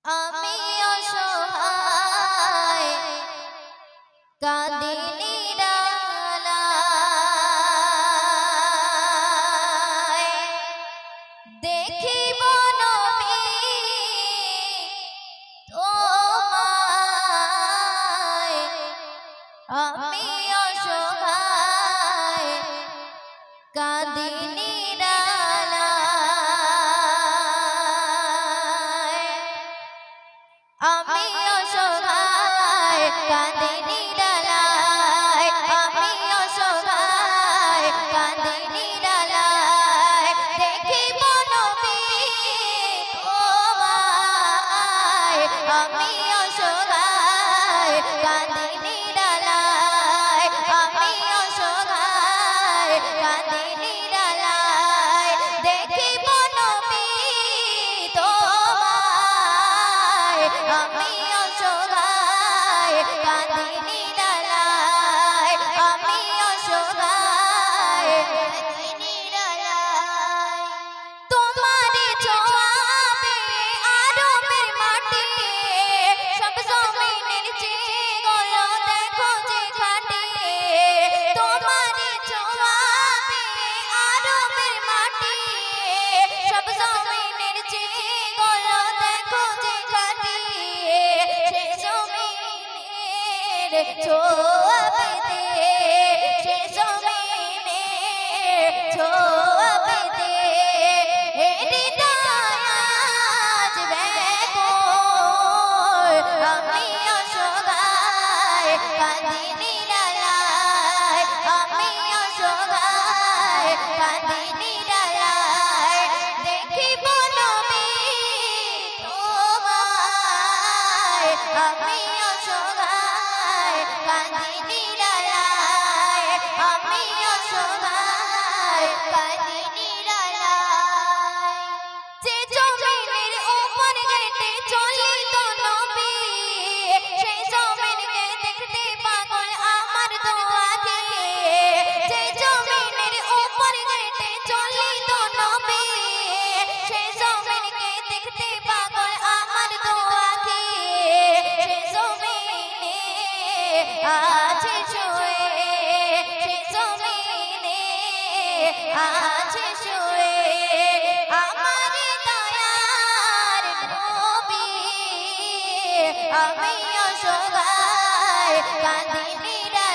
আমি অসহায় কাঁদি নিরালায়, দেখিব নবী তোমায়। আমি অসহায় কাঁদি নিরালায়, আমি অসহায় কাঁদি নিরালায়, আমি অসহায় কাঁদি নিরালায়, দেখিব নবী তোমায়। আমি অসহায় কাঁদি নিরালায়, আমি অসহায় কাঁদি নিরালায়, দেখিব নবী তোমায়। আমি অসহায় কাঁদি নিরালায়, আমি অসহায় কাঁদি নিরালায়। তোমারে ছোঁয়াবে আরবের মাটি, সব জমিনের চেয়ে গলো দেখো যে খাটি। তোমারে ছোঁয়াবে আরবের মাটি, সব জমিনের চেয়ে গলো দেখো যে খাটি। সে জমিনের ছোঁয়াবে, সে জমিনের ছোঁয়াবে, হৃদয় আজ ব্যাকুল। আমি অসহায় কাঁদি নিরালায়, আমি অসহায় কাঁদি নিরালায়, দেখিব নবী তোমায়। আমি অসহায় কাঁদি নিরালায়, আমি অসহায় কাঁদি নিরালায়। যে জমিনের উপর হেঁটে চলিত নবী, সেই জমিনকে দেখতে পাগল আমার দোয়া দিয়ে। যে জমিনের উপর হেঁটে চলিত নবী, সেই জমিনকে দেখতে পাগল আমার দোয়া দিয়ে। সে জমিনে আছে শুয়ে, সে জমিনে আছে শুয়ে আমার দয়ার নবী। আমি অসহায় কাঁদি নিরালায়,